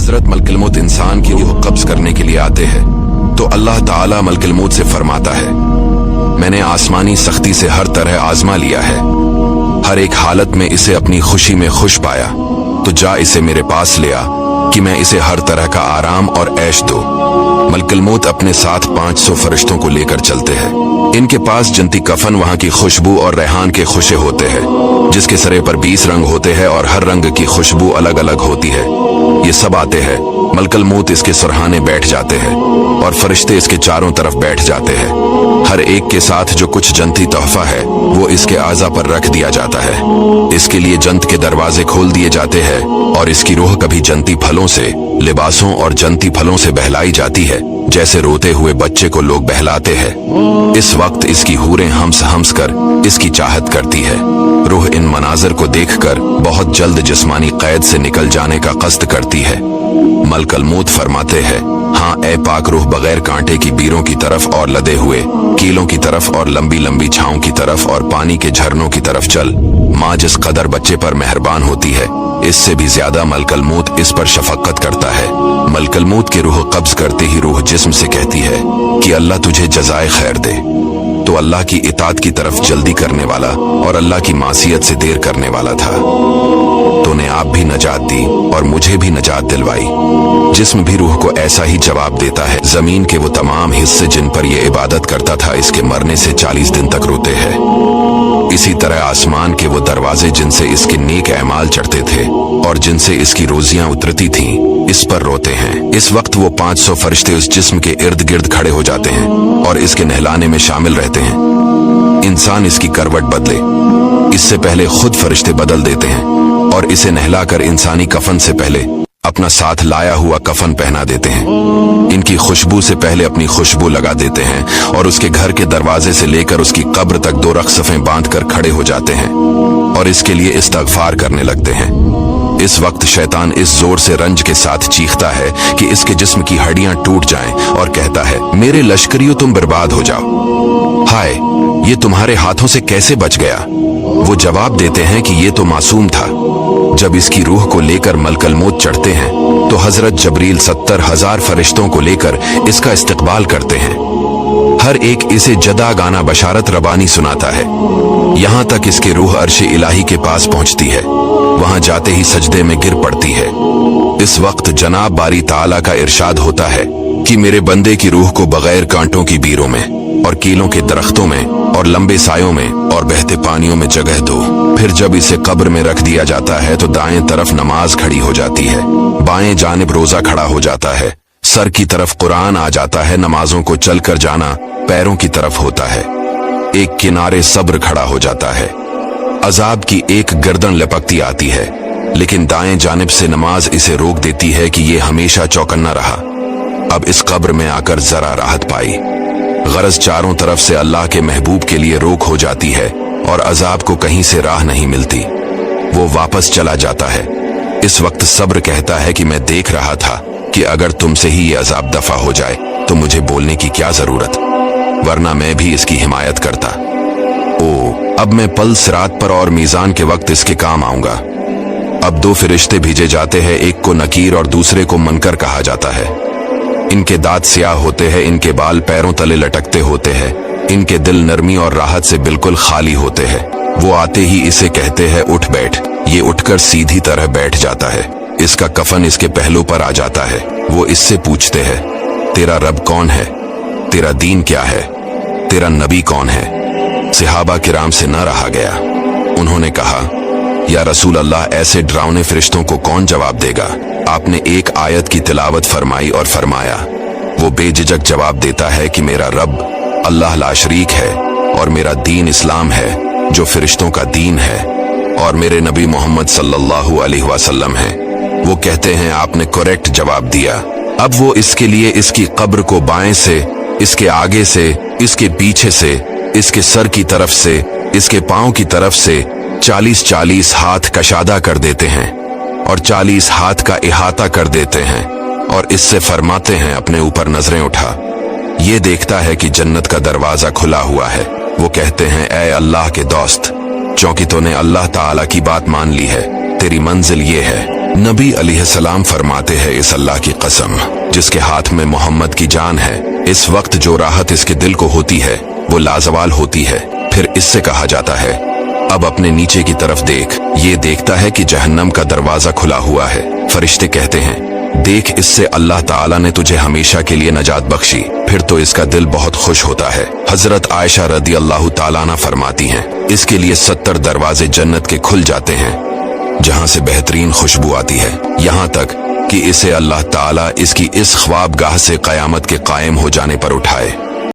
हजरत मलकुल मौत इंसान की रूह कब्ज करने के लिए आते हैं तो अल्लाह ताला मलकुल मौत से फरमाता है, मैंने आसमानी सख्ती से हर तरह आजमा लिया है, हर एक हालत में इसे अपनी खुशी में खुश पाया, तो जा इसे मेरे पास ले आ कि मैं इसे हर तरह का आराम और ऐश दो। मलकुल मौत अपने साथ 500 फरिश्तों को लेकर चलते हैं। इनके पास जन्नती कफन, वहाँ की खुशबू और रेहान के खुशे होते हैं, जिसके सरे पर 20 रंग होते हैं और हर रंग की खुशबू अलग अलग होती है। ये सब आते हैं, मलकुल मौत इसके सरहाने बैठ जाते हैं और फरिश्ते इसके चारों तरफ बैठ जाते हैं। हर एक के साथ जो कुछ जन्नती तोहफा है वो इसके आज़ा पर रख दिया जाता है। इसके लिए जन्नत के दरवाजे खोल दिए जाते हैं और इसकी रूह कभी जन्नती फलों से, लिबासों और जन्नती फलों से बहलाई जाती है, जैसे रोते हुए बच्चे को लोग बहलाते हैं। इस वक्त इसकी हूरें हंस हंस कर इसकी चाहत करती है। रूह इन मनाजर को देखकर बहुत जल्द जिस्मानी कैद से निकल जाने का कस्द करती है। मलकुल मौत फरमाते हैं, हाँ ए पाक रूह, बगैर कांटे की बीरों की तरफ और लदे हुए कीलों की तरफ और लंबी लंबी छांव की तरफ और पानी के झरनों की तरफ चल। माँ जिस कदर बच्चे पर मेहरबान होती है, इससे भी ज्यादा मलकुल मौत इस पर शफकत करता है। मलकुल मौत की रूह कब्ज करते ही रूह जिस्म से कहती है कि अल्लाह तुझे जज़ाए खैर दे। तो अल्लाह की इताअत की तरफ जल्दी करने वाला और अल्लाह की मासियत से देर करने वाला था। तूने आप भी नजात दी और मुझे भी नजात दिलवाई। जिस्म भी रूह को ऐसा ही जवाब देता है। जमीन के वो तमाम हिस्से जिन पर ये इबादत करता था, इसके मरने से 40 दिन तक रोते हैं। इसी तरह आसमान के वो दरवाजे जिनसे इसके नेक अमाल चढ़ते थे और जिनसे इसकी रोजियां उतरती थीं, इस पर रोते हैं। इस वक्त वो 500 फरिश्ते उस जिस्म के इर्द गिर्द खड़े हो जाते हैं और इसके नहलाने में शामिल रहते हैं। इंसान इसकी करवट बदले इससे पहले खुद फरिश्ते बदल देते हैं और इसे नहलाकर इंसानी कफन से पहले अपना साथ लाया हुआ कफन पहना देते हैं। इनकी खुशबू से पहले अपनी खुशबू लगा देते हैं और उसके घर के दरवाजे से लेकर उसकी कब्र तक 2 रख्सफें बांधकर खड़े हो जाते हैं और इसके लिए इस्तगफार करने लगते हैं। इस वक्त शैतान इस जोर से रंज के साथ चीखता है कि इसके जिस्म की हड्डियां टूट जाएं और कहता है, मेरे लश्करियों तुम बर्बाद हो जाओ। हाय, ये तुम्हारे हाथों से कैसे बच गया? वो जवाब देते हैं कि ये तो मासूम था। जब इसकी रूह को लेकर मलकुल मौत चढ़ते हैं तो हजरत जबरील 70,000 फरिश्तों को लेकर इसका इस्तकबाल करते हैं। हर एक इसे जदा गाना बशारत रबानी सुनाता है, यहाँ तक इसकी रूह अर्श इलाही के पास पहुंचती है। वहां जाते ही सजदे में गिर पड़ती है। इस वक्त जनाब बारी ताला का इरशाद होता है कि मेरे बंदे की रूह को बगैर कांटों की बीरों में और कीलों के दरख्तों में और लंबे सायों में और बहते पानियों में जगह दो। फिर जब इसे कब्र में रख दिया जाता है तो दाएं तरफ नमाज खड़ी हो जाती है, बाएं जानिब रोजा खड़ा हो जाता है, सर की तरफ कुरान आ जाता है। नमाजों को चलकर जाना पैरों की तरफ होता है। एक किनारे सब्र खड़ा हो जाता है। अजाब की एक गर्दन लपकती आती है, लेकिन दाएं जानिब से नमाज इसे रोक देती है कि ये हमेशा चौकन्ना रहा। अब इस कब्र में आकर जरा राहत पाई। गरज चारों तरफ से अल्लाह के महबूब के लिए रोक हो जाती है और अजाब को कहीं से राह नहीं मिलती। वो वापस चला जाता है। इस वक्त सब्र कहता है कि मैं देख रहा था कि अगर तुमसे ही ये अजाब दफा हो जाए तो मुझे बोलने की क्या जरूरत, वरना मैं भी इसकी हिमायत करता। अब मैं पल सिरात पर और मीजान के वक्त इसके काम आऊंगा। अब 2 फरिश्ते भेजे जाते हैं, एक को नकीर और दूसरे को मुनकर कहा जाता है। इनके दांत स्याह होते हैं, इनके बाल पैरों तले लटकते होते हैं, इनके दिल नरमी और राहत से बिल्कुल खाली होते हैं। वो आते ही इसे कहते हैं, उठ बैठ। ये उठकर सीधी तरह बैठ जाता है। इसका कफन इसके पहलू पर आ जाता है। वो इससे पूछते हैं, तेरा रब कौन है? तेरा दीन क्या है? तेरा नबी कौन है? सहाबा किराम से न रहा गया। उन्होंने कहा, या रसूल अल्लाह, ऐसे डरावने फरिश्तों को कौन जवाब देगा? आपने एक आयत की तिलावत फरमाई और फरमाया। वो बेझिझक जवाब देता है कि मेरा रब अल्लाह ला शरीक है और मेरा दीन इस्लाम है जो फरिश्तों का दीन है और मेरे नबी मोहम्मद सल्लल्लाहु अलैहि वसल्लम है। वो कहते हैं, आपने करेक्ट जवाब दिया। अब वो इसके लिए इसकी कब्र को बाएं से, इसके आगे से, इसके पीछे से, इसके सर की तरफ से, इसके पांव की तरफ से 40-40 हाथ कशादा कर देते हैं और 40 हाथ का इहाता कर देते हैं और इससे फरमाते हैं, अपने ऊपर नजरें उठा। ये देखता है कि जन्नत का दरवाजा खुला हुआ है। वो कहते हैं, ऐ अल्लाह के दोस्त, चूंकि तूने अल्लाह ताला की बात मान ली है, तेरी मंजिल ये है। नबी अलैहिस्सलाम फरमाते हैं, इस अल्लाह की कसम जिसके हाथ में मोहम्मद की जान है, इस वक्त जो राहत इसके दिल को होती है वो लाजवाल होती है। फिर इससे कहा जाता है, अब अपने नीचे की तरफ देख। ये देखता है कि जहन्नम का दरवाजा खुला हुआ है। फरिश्ते कहते हैं, देख, इससे अल्लाह ताला ने तुझे हमेशा के लिए नजात बख्शी। फिर तो इसका दिल बहुत खुश होता है। हजरत आयशा रदी अल्लाह ताला अन्हा फरमाती हैं, इसके लिए 70 दरवाजे जन्नत के खुल जाते हैं जहां से बेहतरीन खुशबू आती है, यहाँ तक कि इसे अल्लाह ताला इसकी इस ख्वाबगाह से कयामत के कायम हो जाने पर उठाए।